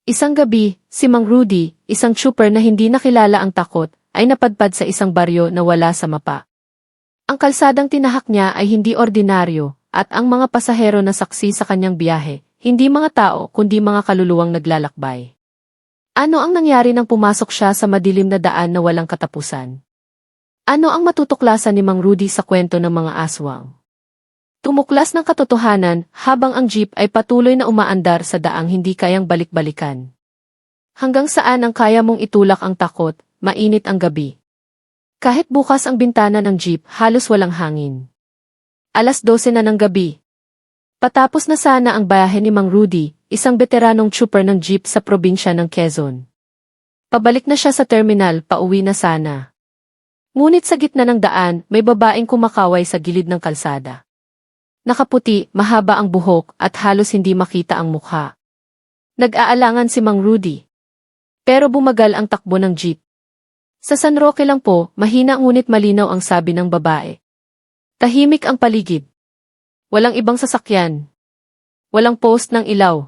Isang gabi, si Mang Rudy, isang trooper na hindi nakilala ang takot, ay napadpad sa isang baryo na wala sa mapa. Ang kalsadang tinahak niya ay hindi ordinaryo, at ang mga pasahero na saksi sa kanyang biyahe, hindi mga tao kundi mga kaluluwang naglalakbay. Ano ang nangyari nang pumasok siya sa madilim na daan na walang katapusan? Ano ang matutuklasan ni Mang Rudy sa kwento ng mga aswang? Tumuklas ng katotohanan habang ang jeep ay patuloy na umaandar sa daang hindi kayang balik-balikan. Hanggang saan ang kaya mong itulak ang takot, mainit ang gabi. Kahit bukas ang bintana ng jeep, halos walang hangin. 12:00 na ng gabi. Patapos na sana ang biyahe ni Mang Rudy, isang veteranong trooper ng jeep sa probinsya ng Quezon. Pabalik na siya sa terminal, pauwi na sana. Ngunit sa gitna ng daan, may babaeng kumakaway sa gilid ng kalsada. Nakaputi, mahaba ang buhok, at halos hindi makita ang mukha. Nag-aalangan si Mang Rudy. Pero bumagal ang takbo ng jeep. Sa San Roque lang po, mahina ngunit malinaw ang sabi ng babae. Tahimik ang paligid. Walang ibang sasakyan. Walang post ng ilaw.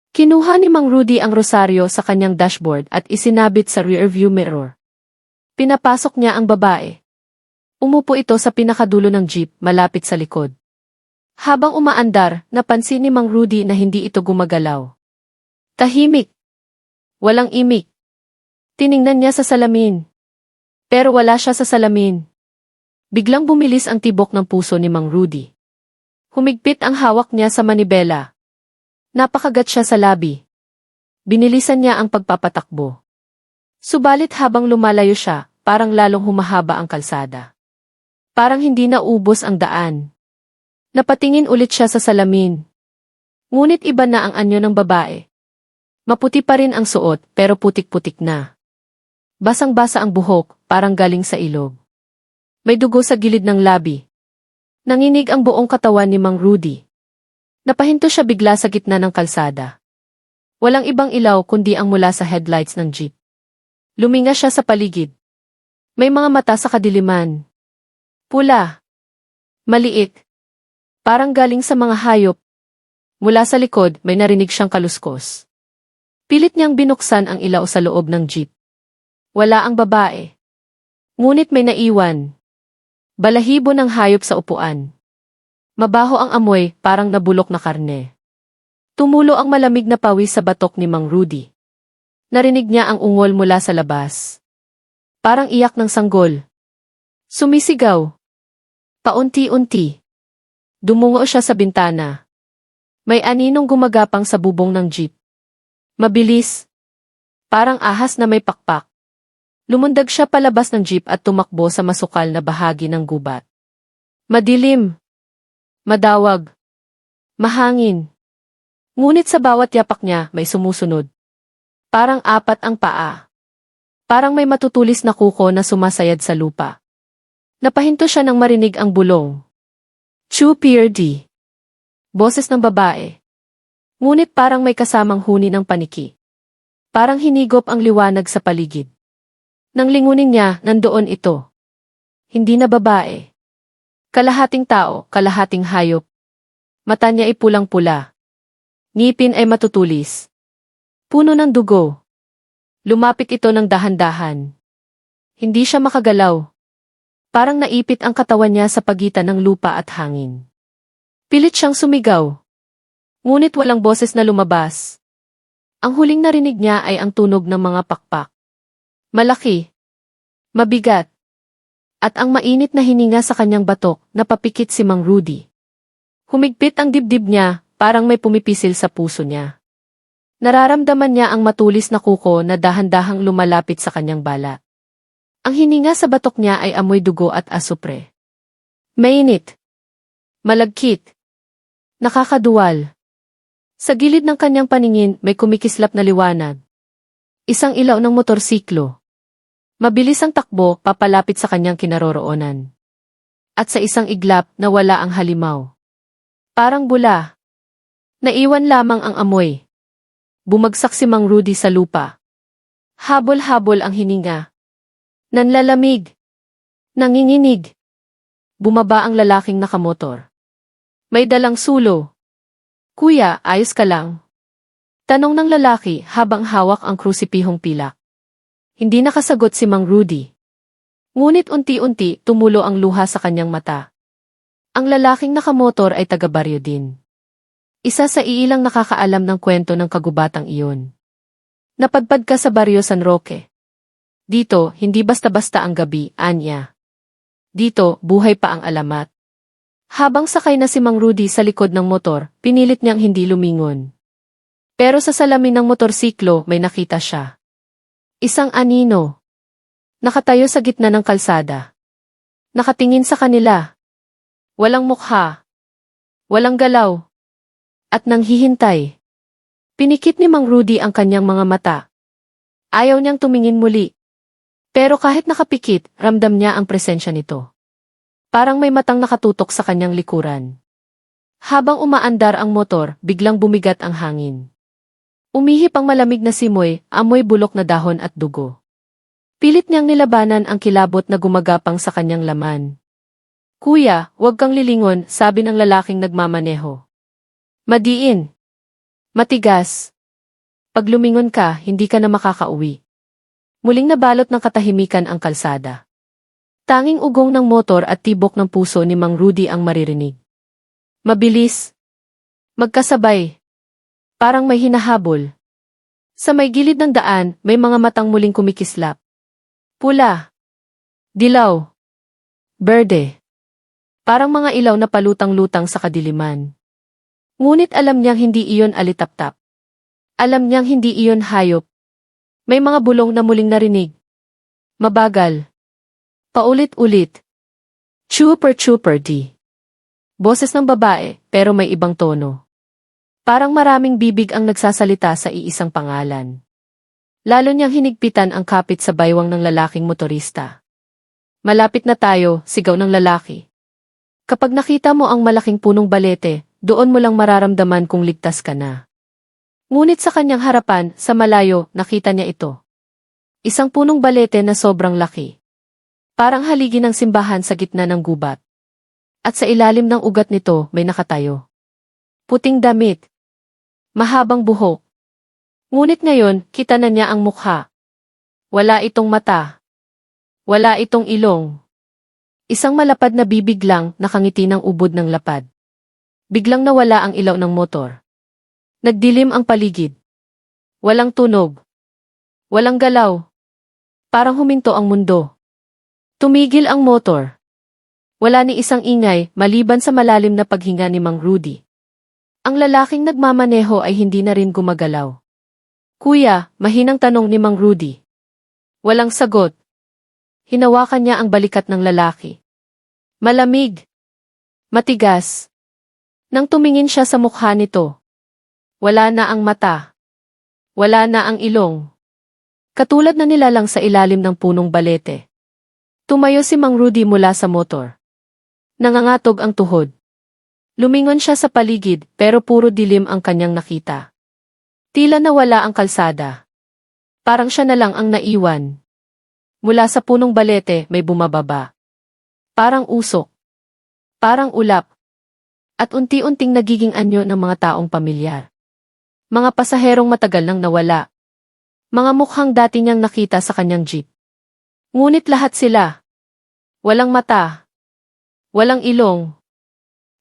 Kinuha ni Mang Rudy ang rosaryo sa kanyang dashboard at isinabit sa rearview mirror. Pinapasok niya ang babae. Umupo ito sa pinakadulo ng jeep, malapit sa likod. Habang umaandar, napansin ni Mang Rudy na hindi ito gumagalaw. Tahimik. Walang imik. Tiningnan niya sa salamin. Pero wala siya sa salamin. Biglang bumilis ang tibok ng puso ni Mang Rudy. Humigpit ang hawak niya sa manibela. Napakagat siya sa labi. Binilisan niya ang pagpapatakbo. Subalit habang lumalayo siya, parang lalong humahaba ang kalsada. Parang hindi na ubos ang daan. Napatingin ulit siya sa salamin. Ngunit iba na ang anyo ng babae. Maputi pa rin ang suot, pero putik-putik na. Basang-basa ang buhok, parang galing sa ilog. May dugo sa gilid ng labi. Nanginig ang buong katawan ni Mang Rudy. Napahinto siya bigla sa gitna ng kalsada. Walang ibang ilaw kundi ang mula sa headlights ng jeep. Luminga siya sa paligid. May mga mata sa kadiliman. Pula. Maliit. Parang galing sa mga hayop. Mula sa likod, may narinig siyang kaluskos. Pilit niyang binuksan ang ilaw sa loob ng jeep. Wala ang babae. Ngunit may naiwan. Balahibo ng hayop sa upuan. Mabaho ang amoy, parang nabulok na karne. Tumulo ang malamig na pawis sa batok ni Mang Rudy. Narinig niya ang ungol mula sa labas. Parang iyak ng sanggol. Sumisigaw. Paunti-unti. Dumungo siya sa bintana. May aninong gumagapang sa bubong ng jeep. Mabilis. Parang ahas na may pakpak. Lumundag siya palabas ng jeep at tumakbo sa masukal na bahagi ng gubat. Madilim. Madawag. Mahangin. Ngunit sa bawat yapak niya may sumusunod. Parang 4 ang paa. Parang may matutulis na kuko na sumasayad sa lupa. Napahinto siya nang marinig ang bulong. Chu-Pierdi. Boses ng babae. Ngunit parang may kasamang huni ng paniki. Parang hinigop ang liwanag sa paligid. Nang lingunin niya, nandoon ito. Hindi na babae. Kalahating tao, kalahating hayop. Mata niya ay pulang-pula. Ngipin ay matutulis. Puno ng dugo. Lumapit ito ng dahan-dahan. Hindi siya makagalaw. Parang naipit ang katawan niya sa pagitan ng lupa at hangin. Pilit siyang sumigaw. Ngunit walang boses na lumabas. Ang huling narinig niya ay ang tunog ng mga pakpak. Malaki. Mabigat. At ang mainit na hininga sa kanyang batok, napapikit si Mang Rudy. Humigpit ang dibdib niya, parang may pumipisil sa puso niya. Nararamdaman niya ang matulis na kuko na dahan-dahang lumalapit sa kanyang balat. Ang hininga sa batok niya ay amoy dugo at asupre. Mainit. Malagkit. Nakakaduwal. Sa gilid ng kanyang paningin may kumikislap na liwanag. Isang ilaw ng motorsiklo. Mabilis ang takbo papalapit sa kanyang kinaroroonan. At sa isang iglap nawala ang halimaw. Parang bula. Naiwan lamang ang amoy. Bumagsak si Mang Rudy sa lupa. Habol-habol ang hininga. Nanlalamig. Nanginginig. Bumaba ang lalaking nakamotor. May dalang sulo. Kuya, ayos ka lang? Tanong ng lalaki habang hawak ang krusipihong pilak. Hindi nakasagot si Mang Rudy. Ngunit unti-unti tumulo ang luha sa kanyang mata. Ang lalaking nakamotor ay taga-baryo din. Isa sa iilang nakakaalam ng kwento ng kagubatang iyon. Napadpad ka sa baryo San Roque. Dito, hindi basta-basta ang gabi, anya. Dito, buhay pa ang alamat. Habang sakay na si Mang Rudy sa likod ng motor, pinilit niyang hindi lumingon. Pero sa salamin ng motorsiklo may nakita siya. Isang anino. Nakatayo sa gitna ng kalsada. Nakatingin sa kanila. Walang mukha. Walang galaw. At nanghihintay. Pinikit ni Mang Rudy ang kanyang mga mata. Ayaw niyang tumingin muli. Pero kahit nakapikit, ramdam niya ang presensya nito. Parang may matang nakatutok sa kanyang likuran. Habang umaandar ang motor, biglang bumigat ang hangin. Umihip ang malamig na simoy, amoy bulok na dahon at dugo. Pilit niyang nilabanan ang kilabot na gumagapang sa kanyang laman. Kuya, huwag kang lilingon, sabi ng lalaking nagmamaneho. Madiin. Matigas. Pag lumingon ka, hindi ka na makakauwi. Muling nabalot ng katahimikan ang kalsada. Tanging ugong ng motor at tibok ng puso ni Mang Rudy ang maririnig. Mabilis. Magkasabay. Parang may hinahabol. Sa may gilid ng daan, may mga matang muling kumikislap. Pula. Dilaw. Berde. Parang mga ilaw na palutang-lutang sa kadiliman. Ngunit alam niyang hindi iyon alitap-tap. Alam niyang hindi iyon hayop. May mga bulong na muling narinig. Mabagal. Paulit-ulit. Chuper-chuper di. Boses ng babae, pero may ibang tono. Parang maraming bibig ang nagsasalita sa iisang pangalan. Lalo niyang hinigpitan ang kapit sa baywang ng lalaking motorista. Malapit na tayo, sigaw ng lalaki. Kapag nakita mo ang malaking punong balete, doon mo lang mararamdaman kung ligtas ka na. Ngunit sa kanyang harapan, sa malayo, nakita niya ito. Isang punong balete na sobrang laki. Parang haligi ng simbahan sa gitna ng gubat. At sa ilalim ng ugat nito, may nakatayo. Puting damit. Mahabang buhok. Ngunit ngayon, kita na niya ang mukha. Wala itong mata. Wala itong ilong. Isang malapad na bibig lang nakangiti ng ubod ng lapad. Biglang nawala ang ilaw ng motor. Nagdilim ang paligid. Walang tunog. Walang galaw. Parang huminto ang mundo. Tumigil ang motor. Wala ni isang ingay maliban sa malalim na paghinga ni Mang Rudy. Ang lalaking nagmamaneho ay hindi na rin gumagalaw. Kuya, mahinang tanong ni Mang Rudy. Walang sagot. Hinawakan niya ang balikat ng lalaki. Malamig. Matigas. Nang tumingin siya sa mukha nito. Wala na ang mata. Wala na ang ilong. Katulad na nilalang sa ilalim ng punong balete. Tumayo si Mang Rudy mula sa motor. Nangangatog ang tuhod. Lumingon siya sa paligid pero puro dilim ang kanyang nakita. Tila nawala ang kalsada. Parang siya na lang ang naiwan. Mula sa punong balete may bumababa. Parang usok. Parang ulap. At unti-unting nagiging anyo ng mga taong pamilyar. Mga pasaherong matagal nang nawala. Mga mukhang dati niyang nakita sa kanyang jeep. Ngunit lahat sila. Walang mata. Walang ilong.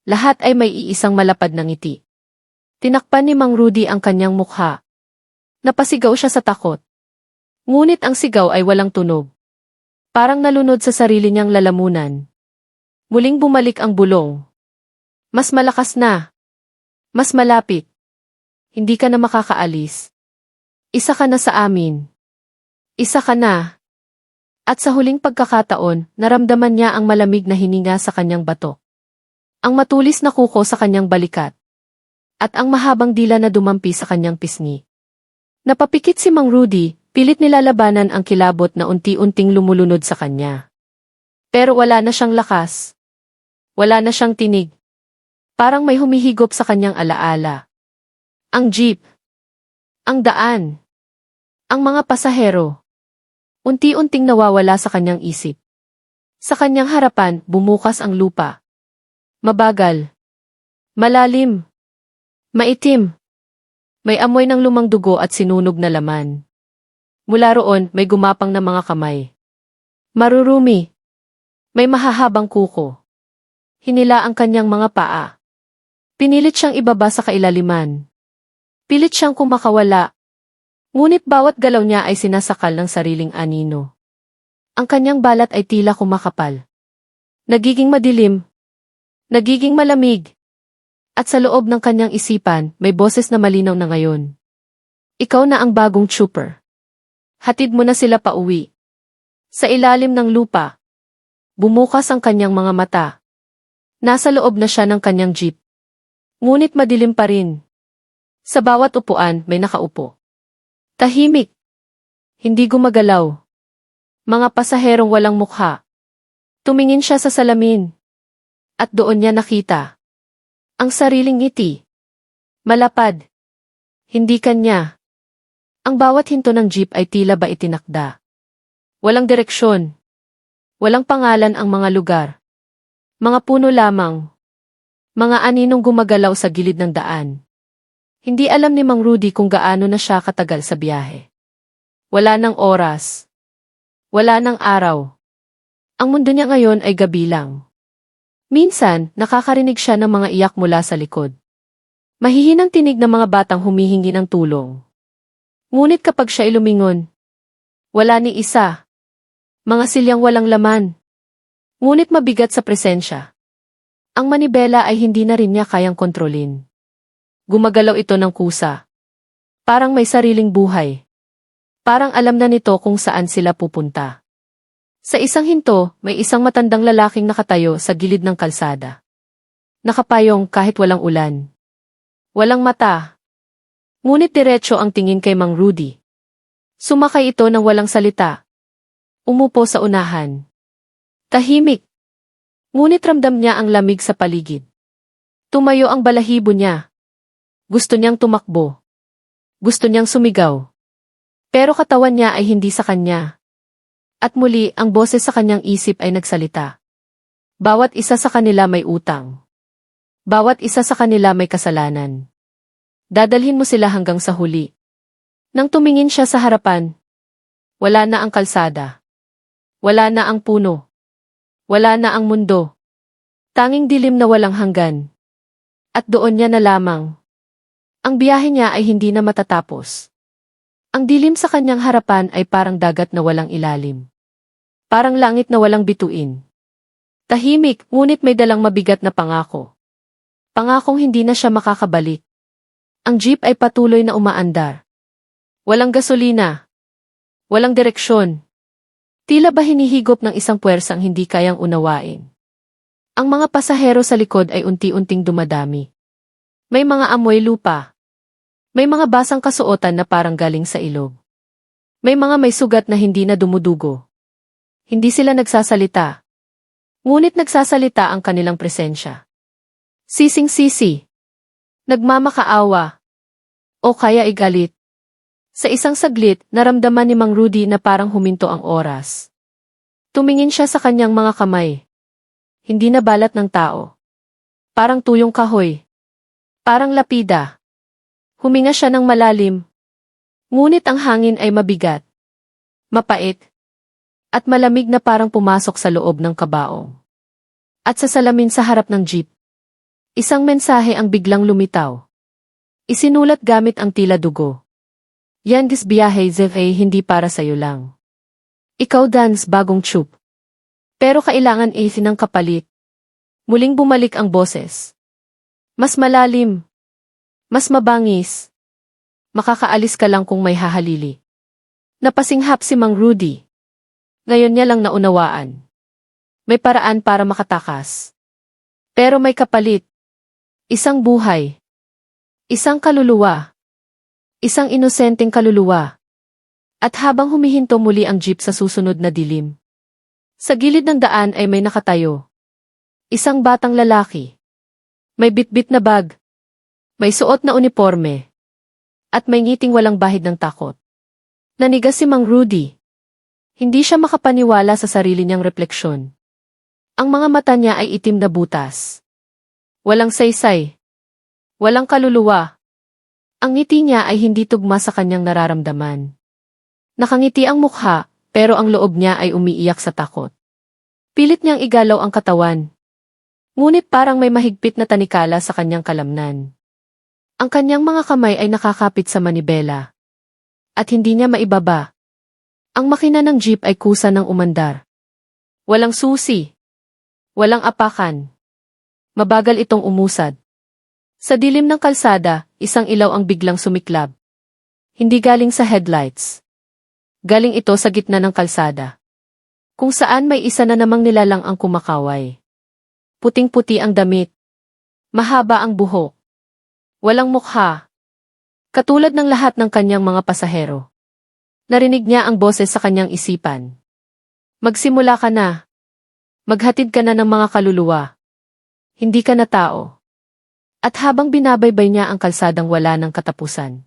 Lahat ay may iisang malapad na ngiti. Tinakpan ni Mang Rudy ang kanyang mukha. Napasigaw siya sa takot. Ngunit ang sigaw ay walang tunog. Parang nalunod sa sarili niyang lalamunan. Muling bumalik ang bulong. Mas malakas na. Mas malapit. Hindi ka na makakaalis. Isa ka na sa amin. Isa ka na. At sa huling pagkakataon, naramdaman niya ang malamig na hininga sa kanyang batok. Ang matulis na kuko sa kanyang balikat. At ang mahabang dila na dumampi sa kanyang pisngi. Napapikit si Mang Rudy, pilit nilalabanan ang kilabot na unti-unting lumulunod sa kanya. Pero wala na siyang lakas. Wala na siyang tinig. Parang may humihigop sa kanyang alaala. Ang jeep. Ang daan. Ang mga pasahero. Unti-unting nawawala sa kanyang isip. Sa kanyang harapan, bumukas ang lupa. Mabagal. Malalim. Maitim. May amoy ng lumang dugo at sinunog na laman. Mula roon, may gumapang na mga kamay. Marurumi. May mahahabang kuko. Hinila ang kanyang mga paa. Pinilit siyang ibaba sa kailaliman. Pilit siyang kumakawala. Ngunit bawat galaw niya ay sinasakal ng sariling anino. Ang kanyang balat ay tila kumakapal. Nagiging madilim. Nagiging malamig. At sa loob ng kanyang isipan, may boses na malinaw na ngayon. Ikaw na ang bagong trooper. Hatid mo na sila pauwi. Sa ilalim ng lupa. Bumukas ang kanyang mga mata. Nasa loob na siya ng kanyang jeep. Ngunit madilim pa rin. Sa bawat upuan may nakaupo. Tahimik. Hindi gumagalaw. Mga pasaherong walang mukha. Tumingin siya sa salamin. At doon niya nakita. Ang sariling ngiti. Malapad. Hindi kanya. Ang bawat hinto ng jeep ay tila ba itinakda. Walang direksyon. Walang pangalan ang mga lugar. Mga puno lamang. Mga aninong gumagalaw sa gilid ng daan. Hindi alam ni Mang Rudy kung gaano na siya katagal sa biyahe. Wala ng oras. Wala ng araw. Ang mundo niya ngayon ay gabi lang. Minsan, nakakarinig siya ng mga iyak mula sa likod. Mahihinang tinig ng mga batang humihingi ng tulong. Ngunit kapag siya ilumingon, wala ni isa. Mga silyang walang laman. Ngunit mabigat sa presensya. Ang manibela ay hindi na rin niya kayang kontrolin. Gumagalaw ito ng kusa. Parang may sariling buhay. Parang alam na nito kung saan sila pupunta. Sa isang hinto, may isang matandang lalaking nakatayo sa gilid ng kalsada. Nakapayong kahit walang ulan. Walang mata. Ngunit diretso ang tingin kay Mang Rudy. Sumakay ito ng walang salita. Umupo sa unahan. Tahimik. Ngunit ramdam niya ang lamig sa paligid. Tumayo ang balahibo niya. Gusto niyang tumakbo. Gusto niyang sumigaw. Pero katawan niya ay hindi sa kanya. At muli, ang boses sa kanyang isip ay nagsalita. Bawat isa sa kanila may utang. Bawat isa sa kanila may kasalanan. Dadalhin mo sila hanggang sa huli. Nang tumingin siya sa harapan, wala na ang kalsada. Wala na ang puno. Wala na ang mundo. Tanging dilim na walang hanggan. At doon niya na lamang. Ang biyahe niya ay hindi na matatapos. Ang dilim sa kanyang harapan ay parang dagat na walang ilalim. Parang langit na walang bituin. Tahimik, ngunit may dalang mabigat na pangako. Pangakong hindi na siya makakabalik. Ang jeep ay patuloy na umaandar. Walang gasolina. Walang direksyon. Tila ba hinihigop ng isang puwersang hindi kayang unawain. Ang mga pasahero sa likod ay unti-unting dumadami. May mga amoy lupa. May mga basang kasuotan na parang galing sa ilog. May mga may sugat na hindi na dumudugo. Hindi sila nagsasalita. Ngunit nagsasalita ang kanilang presensya. Sising-sisi. Nagmamakaawa. O kaya igalit. Sa isang saglit, naramdaman ni Mang Rudy na parang huminto ang oras. Tumingin siya sa kanyang mga kamay. Hindi na balat ng tao. Parang tuyong kahoy. Parang lapida. Huminga siya ng malalim. Ngunit ang hangin ay mabigat. Mapait. At malamig na parang pumasok sa loob ng kabaong. At sa salamin sa harap ng jeep. Isang mensahe ang biglang lumitaw. Isinulat gamit ang tila dugo. Yan biyahe ay hindi para sa'yo lang. Ikaw Dans bagong troop. Pero kailangan ng kapalit. Muling bumalik ang boses. Mas malalim. Mas mabangis. Makakaalis ka lang kung may hahalili. Napasinghap si Mang Rudy. Ngayon niya lang naunawaan. May paraan para makatakas. Pero may kapalit. Isang buhay. Isang kaluluwa. Isang inosenteng kaluluwa. At habang humihinto muli ang jeep sa susunod na dilim. Sa gilid ng daan ay may nakatayo. Isang batang lalaki. May bitbit na bag. May suot na uniforme. At may ngiting walang bahid ng takot. Nanigas si Mang Rudy. Hindi siya makapaniwala sa sarili niyang refleksyon. Ang mga mata niya ay itim na butas. Walang saysay. Walang kaluluwa. Ang ngiti niya ay hindi tugma sa kanyang nararamdaman. Nakangiti ang mukha, pero ang loob niya ay umiiyak sa takot. Pilit niyang igalaw ang katawan. Ngunit parang may mahigpit na tanikala sa kanyang kalamnan. Ang kanyang mga kamay ay nakakapit sa manibela. At hindi niya maibaba. Ang makina ng jeep ay kusa ng umandar. Walang susi. Walang apakan. Mabagal itong umusad. Sa dilim ng kalsada, isang ilaw ang biglang sumiklab. Hindi galing sa headlights. Galing ito sa gitna ng kalsada. Kung saan may isa na namang nilalang ang kumakaway. Puting-puti ang damit. Mahaba ang buhok. Walang mukha. Katulad ng lahat ng kanyang mga pasahero. Narinig niya ang boses sa kanyang isipan. Magsimula ka na. Maghatid ka na ng mga kaluluwa. Hindi ka na tao. At habang binabaybay niya ang kalsadang wala ng katapusan.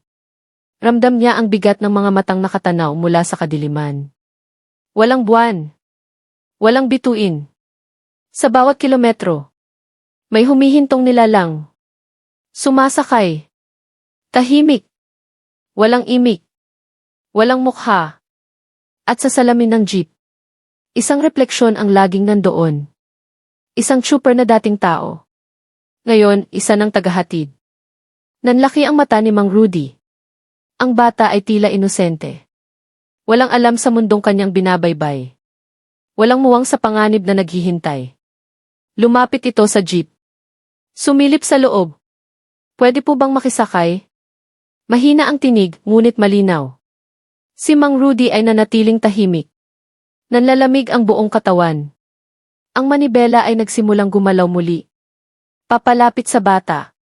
Ramdam niya ang bigat ng mga matang nakatanaw mula sa kadiliman. Walang buwan. Walang bituin. Sa bawat kilometro, may humihintong nilalang. Sumasakay. Tahimik. Walang imik. Walang mukha. At sa salamin ng jeep, isang refleksyon ang laging nandoon. Isang trooper na dating tao. Ngayon, isa ng tagahatid. Nanlaki ang mata ni Mang Rudy. Ang bata ay tila inosente. Walang alam sa mundong kanyang binabaybay. Walang muwang sa panganib na naghihintay. Lumapit ito sa jeep. Sumilip sa loob. Pwede po bang makisakay? Mahina ang tinig, ngunit malinaw. Si Mang Rudy ay nanatiling tahimik. Nanlalamig ang buong katawan. Ang manibela ay nagsimulang gumalaw muli. Papalapit sa bata.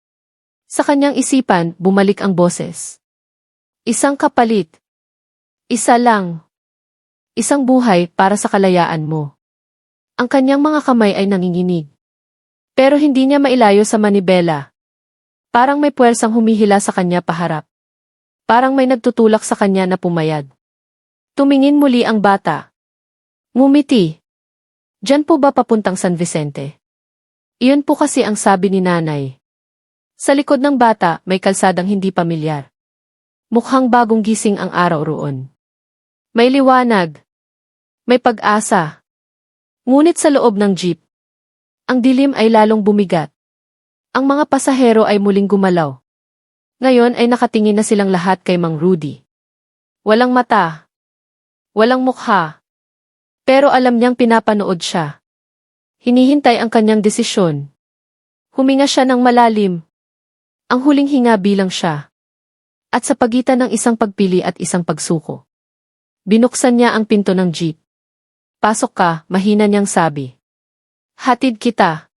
Sa kanyang isipan, bumalik ang boses. Isang kapalit. Isa lang. Isang buhay para sa kalayaan mo. Ang kanyang mga kamay ay nanginginig. Pero hindi niya mailayo sa manibela. Parang may puwersang humihila sa kanya paharap. Parang may nagtutulak sa kanya na pumayad. Tumingin muli ang bata. Ngumiti. Diyan po ba papuntang San Vicente? Iyon po kasi ang sabi ni nanay. Sa likod ng bata, may kalsadang hindi pamilyar. Mukhang bagong gising ang araw roon. May liwanag. May pag-asa. Ngunit sa loob ng jeep, ang dilim ay lalong bumigat. Ang mga pasahero ay muling gumalaw. Ngayon ay nakatingin na silang lahat kay Mang Rudy. Walang mata. Walang mukha. Pero alam niyang pinapanood siya. Hinihintay ang kanyang desisyon. Huminga siya ng malalim. Ang huling hinga bilang siya. At sa pagitan ng isang pagpili at isang pagsuko. Binuksan niya ang pinto ng jeep. Pasok ka, mahina niyang sabi. Hatid kita.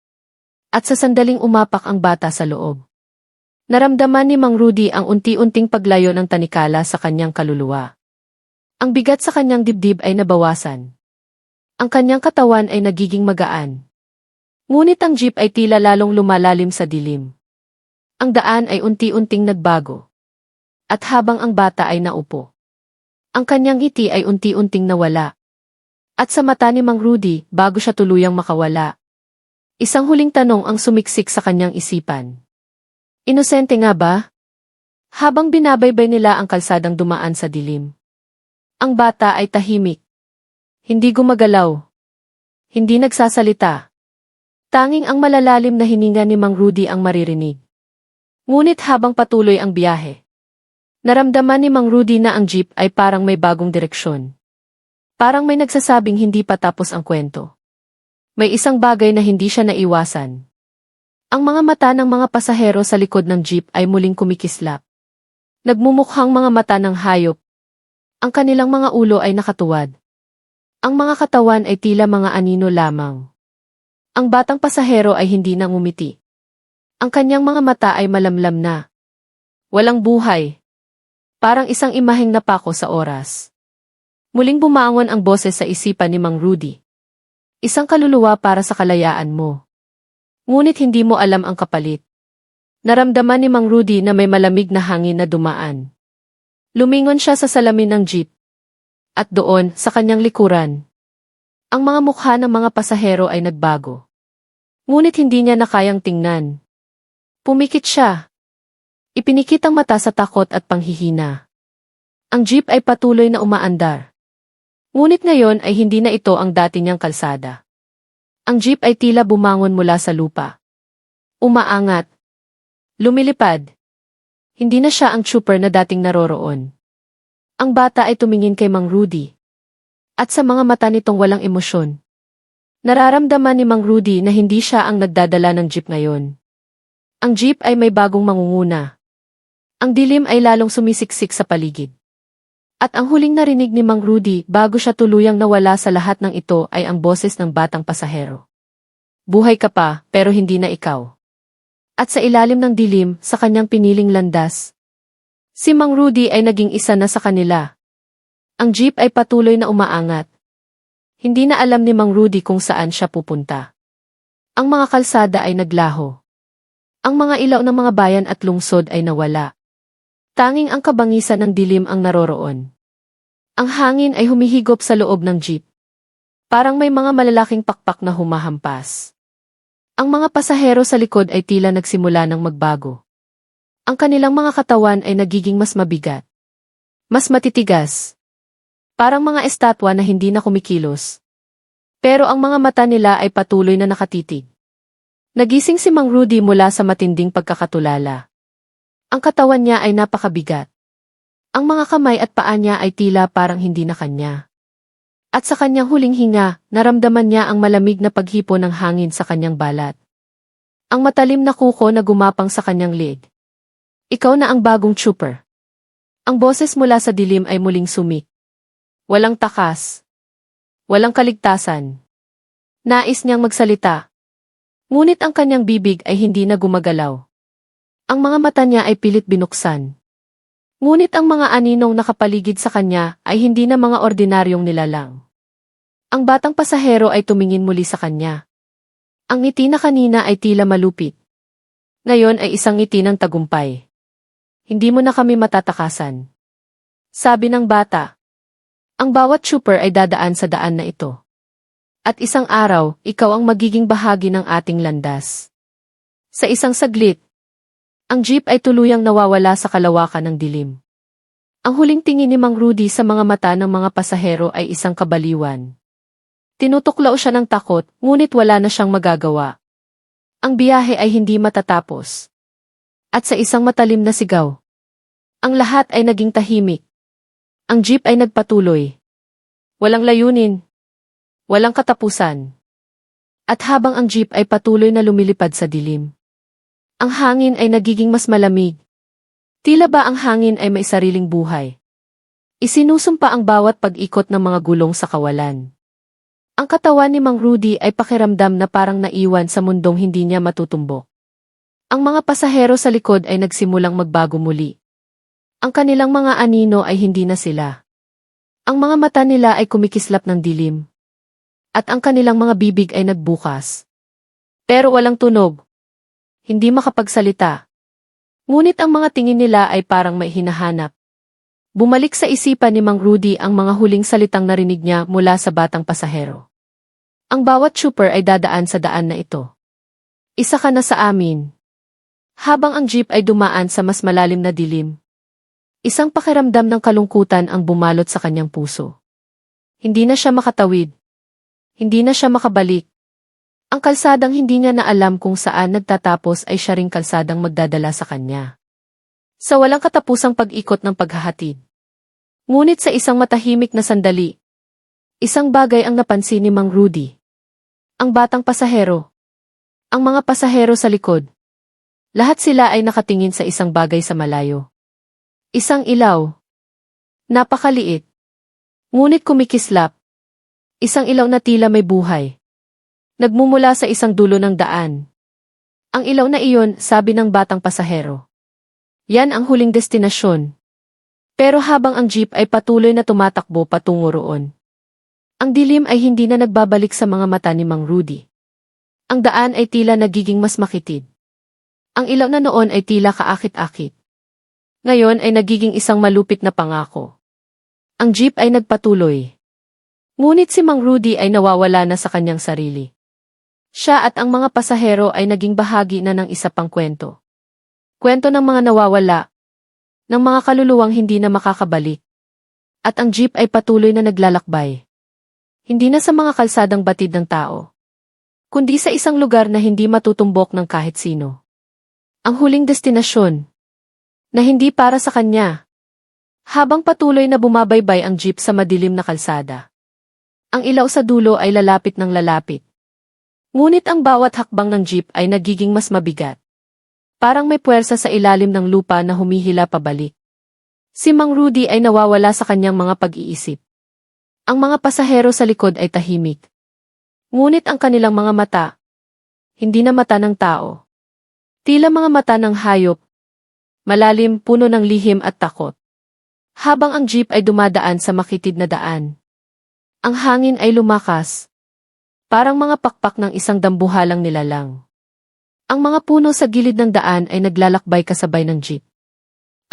At sa sandaling umapak ang bata sa loob. Naramdaman ni Mang Rudy ang unti-unting paglayo ng tanikala sa kanyang kaluluwa. Ang bigat sa kanyang dibdib ay nabawasan. Ang kanyang katawan ay nagiging magaan. Ngunit ang jeep ay tila lalong lumalalim sa dilim. Ang daan ay unti-unting nagbago. At habang ang bata ay naupo, ang kanyang ngiti ay unti-unting nawala. At sa mata ni Mang Rudy, bago siya tuluyang makawala, isang huling tanong ang sumiksik sa kanyang isipan. Inosente nga ba? Habang binabaybay nila ang kalsadang dumaan sa dilim. Ang bata ay tahimik. Hindi gumagalaw. Hindi nagsasalita. Tanging ang malalalim na hininga ni Mang Rudy ang maririnig. Ngunit habang patuloy ang biyahe, naramdaman ni Mang Rudy na ang jeep ay parang may bagong direksyon. Parang may nagsasabing hindi pa tapos ang kwento. May isang bagay na hindi siya naiwasan. Ang mga mata ng mga pasahero sa likod ng jeep ay muling kumikislap. Nagmumukhang mga mata ng hayop. Ang kanilang mga ulo ay nakatuwad. Ang mga katawan ay tila mga anino lamang. Ang batang pasahero ay hindi na ngumiti. Ang kanyang mga mata ay malamlam na. Walang buhay. Parang isang imaheng napako sa oras. Muling bumangon ang boses sa isipan ni Mang Rudy. Isang kaluluwa para sa kalayaan mo. Ngunit hindi mo alam ang kapalit. Naramdaman ni Mang Rudy na may malamig na hangin na dumaan. Lumingon siya sa salamin ng jeep. At doon, sa kanyang likuran, ang mga mukha ng mga pasahero ay nagbago. Ngunit hindi niya na kayang tingnan. Pumikit siya. Ipinikit ang mata sa takot at panghihina. Ang jeep ay patuloy na umaandar. Ngunit ngayon ay hindi na ito ang dati niyang kalsada. Ang jeep ay tila bumangon mula sa lupa. Umaangat. Lumilipad. Hindi na siya ang trooper na dating naroroon. Ang bata ay tumingin kay Mang Rudy. At sa mga mata nitong walang emosyon. Nararamdaman ni Mang Rudy na hindi siya ang nagdadala ng jeep ngayon. Ang jeep ay may bagong mangunguna. Ang dilim ay lalong sumisiksik sa paligid. At ang huling narinig ni Mang Rudy bago siya tuluyang nawala sa lahat ng ito ay ang boses ng batang pasahero. Buhay ka pa, pero hindi na ikaw. At sa ilalim ng dilim, sa kanyang piniling landas, si Mang Rudy ay naging isa na sa kanila. Ang jeep ay patuloy na umaangat. Hindi na alam ni Mang Rudy kung saan siya pupunta. Ang mga kalsada ay naglaho. Ang mga ilaw ng mga bayan at lungsod ay nawala. Tanging ang kabangisan ng dilim ang naroroon. Ang hangin ay humihigop sa loob ng jeep. Parang may mga malalaking pakpak na humahampas. Ang mga pasahero sa likod ay tila nagsimula ng magbago. Ang kanilang mga katawan ay nagiging mas mabigat. Mas matitigas. Parang mga estatwa na hindi na kumikilos. Pero ang mga mata nila ay patuloy na nakatitig. Nagising si Mang Rudy mula sa matinding pagkakatulala. Ang katawan niya ay napakabigat. Ang mga kamay at paa niya ay tila parang hindi na kanya. At sa kanyang huling hinga, naramdaman niya ang malamig na paghipo ng hangin sa kanyang balat. Ang matalim na kuko na gumapang sa kanyang leeg. Ikaw na ang bagong trooper. Ang boses mula sa dilim ay muling sumik. Walang takas. Walang kaligtasan. Nais niyang magsalita. Ngunit ang kanyang bibig ay hindi na gumagalaw. Ang mga mata niya ay pilit binuksan. Ngunit ang mga aninong nakapaligid sa kanya ay hindi na mga ordinaryong nilalang. Ang batang pasahero ay tumingin muli sa kanya. Ang ngiti na kanina ay tila malupit. Ngayon ay isang ngiti ng tagumpay. Hindi mo na kami matatakasan. Sabi ng bata. Ang bawat trooper ay dadaan sa daan na ito. At isang araw, ikaw ang magiging bahagi ng ating landas. Sa isang saglit, ang jeep ay tuluyang nawawala sa kalawakan ng dilim. Ang huling tingin ni Mang Rudy sa mga mata ng mga pasahero ay isang kabaliwan. Tinutuklaw siya ng takot, ngunit wala na siyang magagawa. Ang biyahe ay hindi matatapos. At sa isang matalim na sigaw, ang lahat ay naging tahimik. Ang jeep ay nagpatuloy. Walang layunin. Walang katapusan. At habang ang jeep ay patuloy na lumilipad sa dilim, ang hangin ay nagiging mas malamig. Tila ba ang hangin ay may sariling buhay? Isinusumpa ang bawat pag-ikot ng mga gulong sa kawalan. Ang katawan ni Mang Rudy ay pakiramdam na parang naiwan sa mundong hindi niya matutumbok. Ang mga pasahero sa likod ay nagsimulang magbago muli. Ang kanilang mga anino ay hindi na sila. Ang mga mata nila ay kumikislap ng dilim. At ang kanilang mga bibig ay nagbukas. Pero walang tunog. Hindi makapagsalita. Ngunit ang mga tingin nila ay parang may hinahanap. Bumalik sa isipan ni Mang Rudy ang mga huling salitang narinig niya mula sa batang pasahero. Ang bawat trooper ay dadaan sa daan na ito. Isa ka na sa amin. Habang ang jeep ay dumaan sa mas malalim na dilim, isang pakiramdam ng kalungkutan ang bumalot sa kanyang puso. Hindi na siya makatawid. Hindi na siya makabalik. Ang kalsadang hindi niya na alam kung saan nagtatapos ay siya ring kalsadang magdadala sa kanya. Sa walang katapusang pag-ikot ng paghahatid. Ngunit sa isang matahimik na sandali, isang bagay ang napansin ni Mang Rudy. Ang batang pasahero. Ang mga pasahero sa likod. Lahat sila ay nakatingin sa isang bagay sa malayo. Isang ilaw. Napakaliit. Ngunit kumikislap. Isang ilaw na tila may buhay. Nagmumula sa isang dulo ng daan. Ang ilaw na iyon, sabi ng batang pasahero. Yan ang huling destinasyon. Pero habang ang jeep ay patuloy na tumatakbo patungo roon, ang dilim ay hindi na nagbabalik sa mga mata ni Mang Rudy. Ang daan ay tila nagiging mas makitid. Ang ilaw na noon ay tila kaakit-akit. Ngayon ay nagiging isang malupit na pangako. Ang jeep ay nagpatuloy. Ngunit si Mang Rudy ay nawawala na sa kanyang sarili. Siya at ang mga pasahero ay naging bahagi na ng isa pang kwento. Kwento ng mga nawawala, ng mga kaluluwang hindi na makakabalik. At ang jeep ay patuloy na naglalakbay. Hindi na sa mga kalsadang batid ng tao, kundi sa isang lugar na hindi matutumbok ng kahit sino. Ang huling destinasyon, na hindi para sa kanya. Habang patuloy na bumabaybay ang jeep sa madilim na kalsada, ang ilaw sa dulo ay lalapit ng lalapit. Ngunit ang bawat hakbang ng jeep ay nagiging mas mabigat. Parang may puwersa sa ilalim ng lupa na humihila pabalik. Si Mang Rudy ay nawawala sa kanyang mga pag-iisip. Ang mga pasahero sa likod ay tahimik. Ngunit ang kanilang mga mata, hindi na mata ng tao. Tila mga mata ng hayop, malalim, puno ng lihim at takot. Habang ang jeep ay dumadaan sa makitid na daan, ang hangin ay lumakas, parang mga pakpak ng isang dambuhalang nilalang. Ang mga puno sa gilid ng daan ay naglalakbay kasabay ng jeep.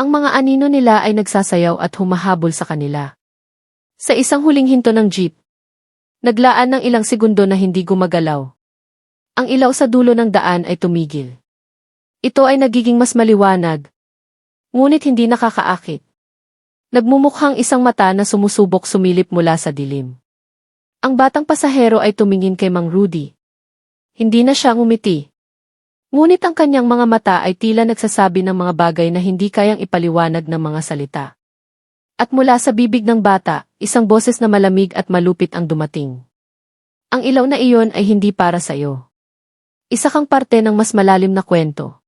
Ang mga anino nila ay nagsasayaw at humahabol sa kanila. Sa isang huling hinto ng jeep, naglaan ng ilang segundo na hindi gumagalaw. Ang ilaw sa dulo ng daan ay tumigil. Ito ay nagiging mas maliwanag, ngunit hindi nakakaakit. Nagmumukhang isang mata na sumusubok sumilip mula sa dilim. Ang batang pasahero ay tumingin kay Mang Rudy. Hindi na siya ngumiti. Ngunit ang kanyang mga mata ay tila nagsasabi ng mga bagay na hindi kayang ipaliwanag ng mga salita. At mula sa bibig ng bata, isang boses na malamig at malupit ang dumating. Ang ilaw na iyon ay hindi para sa iyo. Isa kang parte ng mas malalim na kwento.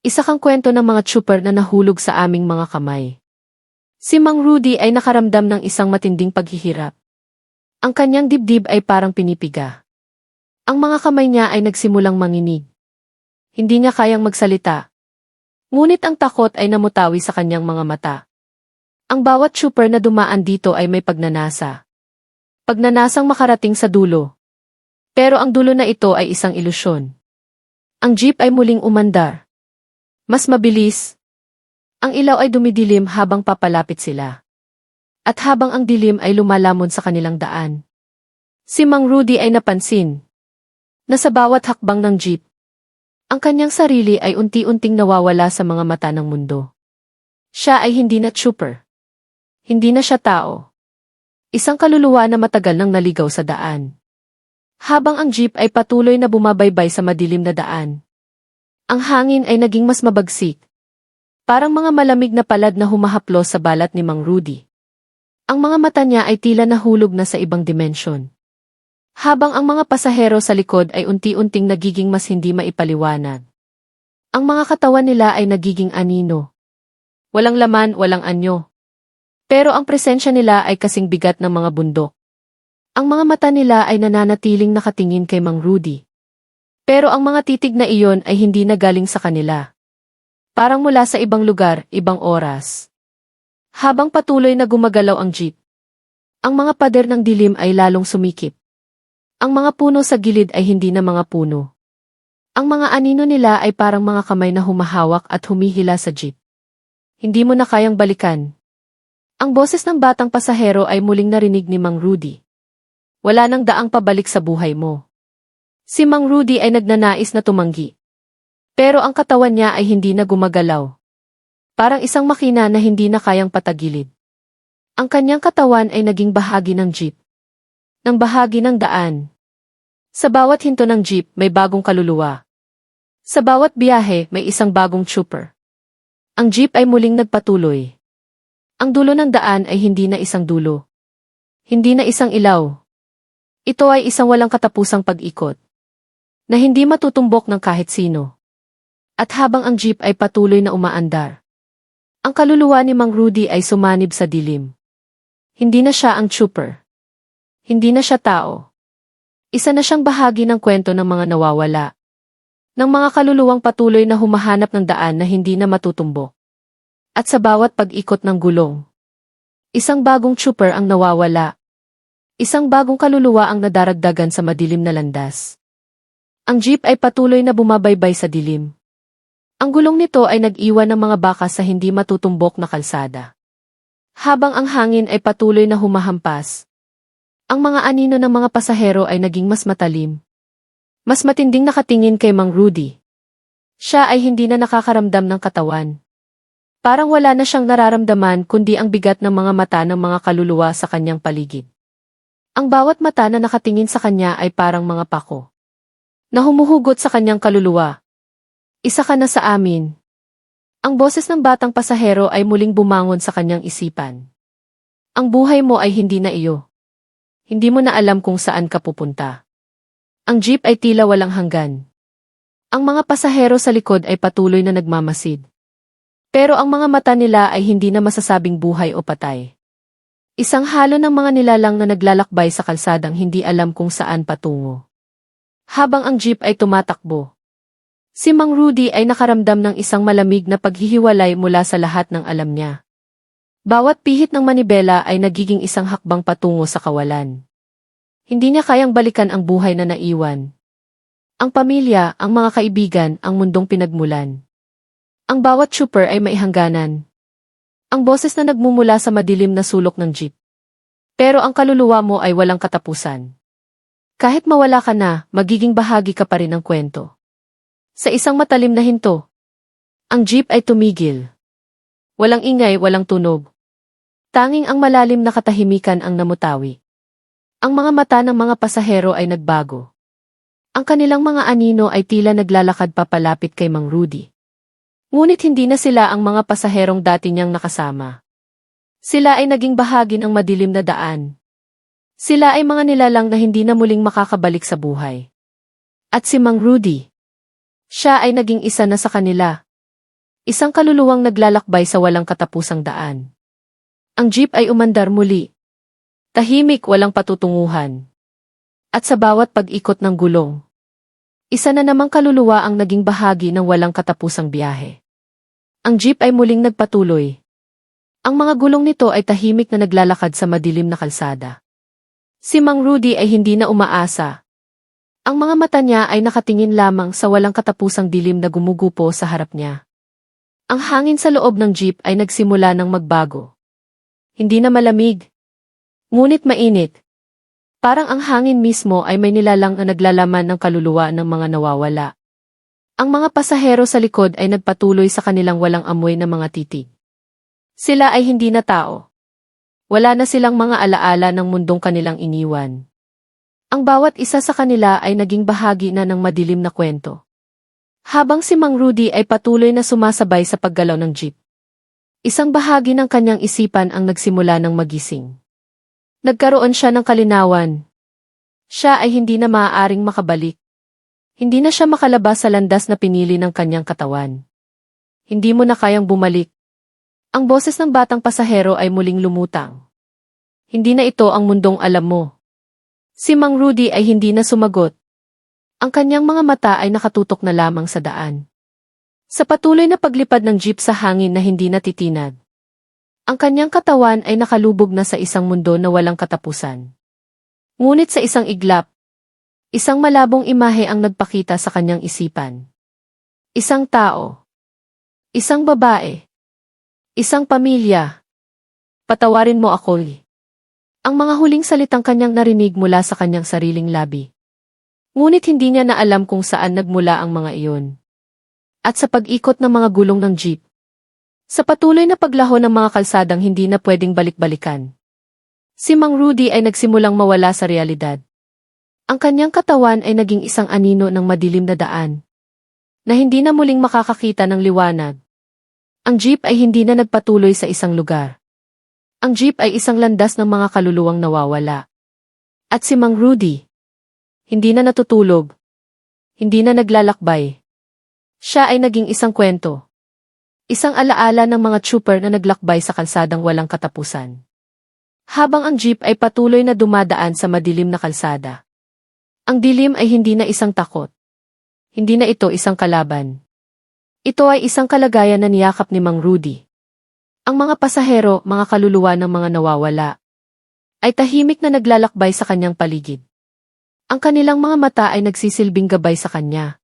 Isa kang kwento ng mga trooper na nahulog sa aming mga kamay. Si Mang Rudy ay nakaramdam ng isang matinding paghihirap. Ang kanyang dibdib ay parang pinipiga. Ang mga kamay niya ay nagsimulang manginig. Hindi niya kayang magsalita. Ngunit ang takot ay namutawi sa kanyang mga mata. Ang bawat trooper na dumaan dito ay may pagnanasa. Pagnanasang makarating sa dulo. Pero ang dulo na ito ay isang ilusyon. Ang jeep ay muling umandar. Mas mabilis. Ang ilaw ay dumidilim habang papalapit sila. At habang ang dilim ay lumalamon sa kanilang daan, si Mang Rudy ay napansin na sa bawat hakbang ng jeep, ang kanyang sarili ay unti-unting nawawala sa mga mata ng mundo. Siya ay hindi na trooper. Hindi na siya tao. Isang kaluluwa na matagal nang naligaw sa daan. Habang ang jeep ay patuloy na bumabaybay sa madilim na daan, ang hangin ay naging mas mabagsik. Parang mga malamig na palad na humahaplos sa balat ni Mang Rudy. Ang mga mata niya ay tila nahulog na sa ibang dimensyon. Habang ang mga pasahero sa likod ay unti-unting nagiging mas hindi maipaliwanag. Ang mga katawan nila ay nagiging anino. Walang laman, walang anyo. Pero ang presensya nila ay kasing bigat ng mga bundok. Ang mga mata nila ay nananatiling nakatingin kay Mang Rudy. Pero ang mga titig na iyon ay hindi na galing sa kanila. Parang mula sa ibang lugar, ibang oras. Habang patuloy na gumagalaw ang jeep, ang mga pader ng dilim ay lalong sumikip. Ang mga puno sa gilid ay hindi na mga puno. Ang mga anino nila ay parang mga kamay na humahawak at humihila sa jeep. Hindi mo na kayang balikan. Ang boses ng batang pasahero ay muling narinig ni Mang Rudy. Wala nang daang pabalik sa buhay mo. Si Mang Rudy ay nagnanais na tumanggi. Pero ang katawan niya ay hindi na gumagalaw. Parang isang makina na hindi na kayang patagilid. Ang kanyang katawan ay naging bahagi ng jeep. Ng bahagi ng daan. Sa bawat hinto ng jeep may bagong kaluluwa. Sa bawat biyahe may isang bagong trooper. Ang jeep ay muling nagpatuloy. Ang dulo ng daan ay hindi na isang dulo. Hindi na isang ilaw. Ito ay isang walang katapusang pag-ikot. Na hindi matutumbok ng kahit sino. At habang ang jeep ay patuloy na umaandar, ang kaluluwa ni Mang Rudy ay sumanib sa dilim. Hindi na siya ang trooper. Hindi na siya tao. Isa na siyang bahagi ng kwento ng mga nawawala. Ng mga kaluluwang patuloy na humahanap ng daan na hindi na matutumbok. At sa bawat pag-ikot ng gulong, isang bagong trooper ang nawawala. Isang bagong kaluluwa ang nadaragdagan sa madilim na landas. Ang jeep ay patuloy na bumabaybay sa dilim. Ang gulong nito ay nag-iwan ng mga bakas sa hindi matutumbok na kalsada. Habang ang hangin ay patuloy na humahampas, ang mga anino ng mga pasahero ay naging mas matalim. Mas matinding nakatingin kay Mang Rudy. Siya ay hindi na nakakaramdam ng katawan. Parang wala na siyang nararamdaman kundi ang bigat ng mga mata ng mga kaluluwa sa kanyang paligid. Ang bawat mata na nakatingin sa kanya ay parang mga pako na humuhugot sa kanyang kaluluwa. Isa ka na sa amin. Ang boses ng batang pasahero ay muling bumangon sa kanyang isipan. Ang buhay mo ay hindi na iyo. Hindi mo na alam kung saan ka pupunta. Ang jeep ay tila walang hanggan. Ang mga pasahero sa likod ay patuloy na nagmamasid. Pero ang mga mata nila ay hindi na masasabing buhay o patay. Isang halo ng mga nilalang na naglalakbay sa kalsadang hindi alam kung saan patungo. Habang ang jeep ay tumatakbo, si Mang Rudy ay nakaramdam ng isang malamig na paghihiwalay mula sa lahat ng alam niya. Bawat pihit ng manibela ay nagiging isang hakbang patungo sa kawalan. Hindi niya kayang balikan ang buhay na naiwan. Ang pamilya, ang mga kaibigan, ang mundong pinagmulan. Ang bawat trooper ay may hangganan. Ang boses na nagmumula sa madilim na sulok ng jeep. Pero ang kaluluwa mo ay walang katapusan. Kahit mawala ka na, magiging bahagi ka pa rin ng kwento. Sa isang matalim na hinto, ang jeep ay tumigil. Walang ingay, walang tunog. Tanging ang malalim na katahimikan ang namutawi. Ang mga mata ng mga pasahero ay nagbago. Ang kanilang mga anino ay tila naglalakad papalapit kay Mang Rudy. Ngunit hindi na sila ang mga pasaherong dati niyang nakasama. Sila ay naging bahagi ng madilim na daan. Sila ay mga nilalang na hindi na muling makakabalik sa buhay. At si Mang Rudy, siya ay naging isa na sa kanila. Isang kaluluwang naglalakbay sa walang katapusang daan. Ang jeep ay umandar muli. Tahimik, walang patutunguhan. At sa bawat pag-ikot ng gulong, isa na namang kaluluwa ang naging bahagi ng walang katapusang biyahe. Ang jeep ay muling nagpatuloy. Ang mga gulong nito ay tahimik na naglalakad sa madilim na kalsada. Si Mang Rudy ay hindi na umaasa. Ang mga mata niya ay nakatingin lamang sa walang katapusang dilim na gumugupo sa harap niya. Ang hangin sa loob ng jeep ay nagsimula ng magbago. Hindi na malamig, ngunit mainit. Parang ang hangin mismo ay may nilalang na naglalaman ng kaluluwa ng mga nawawala. Ang mga pasahero sa likod ay nagpatuloy sa kanilang walang amoy na mga titig. Sila ay hindi na tao. Wala na silang mga alaala ng mundong kanilang iniwan. Ang bawat isa sa kanila ay naging bahagi na ng madilim na kwento. Habang si Mang Rudy ay patuloy na sumasabay sa paggalaw ng jeep. Isang bahagi ng kanyang isipan ang nagsimula ng magising. Nagkaroon siya ng kalinawan. Siya ay hindi na maaaring makabalik. Hindi na siya makalabas sa landas na pinili ng kanyang katawan. Hindi mo na kayang bumalik. Ang boses ng batang pasahero ay muling lumutang. Hindi na ito ang mundong alam mo. Si Mang Rudy ay hindi na sumagot. Ang kanyang mga mata ay nakatutok na lamang sa daan. Sa patuloy na paglipad ng jeep sa hangin na hindi natitinag, ang kanyang katawan ay nakalubog na sa isang mundo na walang katapusan. Ngunit sa isang iglap, isang malabong imahe ang nagpakita sa kanyang isipan. Isang tao. Isang babae. Isang pamilya. Patawarin mo ako. Ang mga huling salitang kanyang narinig mula sa kanyang sariling labi. Ngunit hindi niya na alam kung saan nagmula ang mga iyon. At sa pag-ikot ng mga gulong ng jeep, sa patuloy na paglaho ng mga kalsadang hindi na pwedeng balik-balikan, si Mang Rudy ay nagsimulang mawala sa realidad. Ang kanyang katawan ay naging isang anino ng madilim na daan, na hindi na muling makakakita ng liwanag. Ang jeep ay hindi na nagpatuloy sa isang lugar. Ang jeep ay isang landas ng mga kaluluwang nawawala. At si Mang Rudy, hindi na natutulog, hindi na naglalakbay. Siya ay naging isang kwento. Isang alaala ng mga trooper na naglakbay sa kalsadang walang katapusan. Habang ang jeep ay patuloy na dumadaan sa madilim na kalsada. Ang dilim ay hindi na isang takot. Hindi na ito isang kalaban. Ito ay isang kalagayan na niyakap ni Mang Rudy. Ang mga pasahero, mga kaluluwa ng mga nawawala, ay tahimik na naglalakbay sa kanyang paligid. Ang kanilang mga mata ay nagsisilbing gabay sa kanya.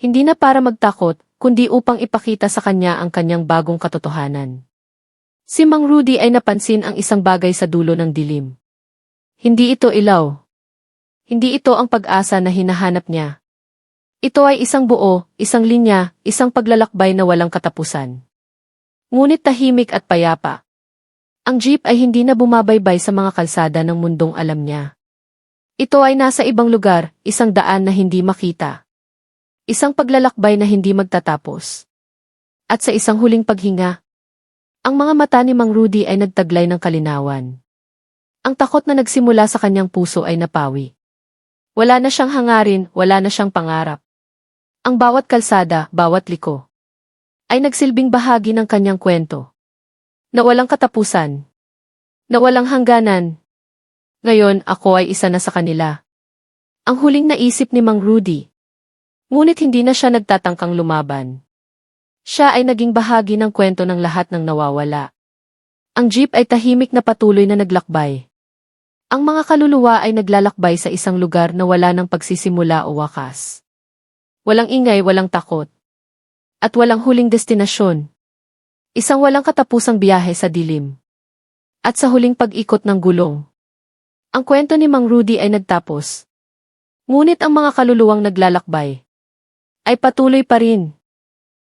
Hindi na para magtakot, kundi upang ipakita sa kanya ang kanyang bagong katotohanan. Si Mang Rudy ay napansin ang isang bagay sa dulo ng dilim. Hindi ito ilaw. Hindi ito ang pag-asa na hinahanap niya. Ito ay isang buo, isang linya, isang paglalakbay na walang katapusan. Ngunit tahimik at payapa. Ang jeep ay hindi na bumabaybay sa mga kalsada ng mundong alam niya. Ito ay nasa ibang lugar, isang daan na hindi makita. Isang paglalakbay na hindi magtatapos. At sa isang huling paghinga, ang mga mata ni Mang Rudy ay nagtaglay ng kalinawan. Ang takot na nagsimula sa kanyang puso ay napawi. Wala na siyang hangarin, wala na siyang pangarap. Ang bawat kalsada, bawat liko, ay nagsilbing bahagi ng kanyang kwento. Na walang katapusan. Na walang hangganan. Ngayon, ako ay isa na sa kanila. Ang huling naisip ni Mang Rudy. Ngunit hindi na siya nagtatangkang lumaban. Siya ay naging bahagi ng kwento ng lahat ng nawawala. Ang jeep ay tahimik na patuloy na naglakbay. Ang mga kaluluwa ay naglalakbay sa isang lugar na wala ng pagsisimula o wakas. Walang ingay, walang takot. At walang huling destinasyon. Isang walang katapusang biyahe sa dilim. At sa huling pag-ikot ng gulong. Ang kwento ni Mang Rudy ay nagtapos. Ngunit ang mga kaluluwang naglalakbay ay patuloy pa rin.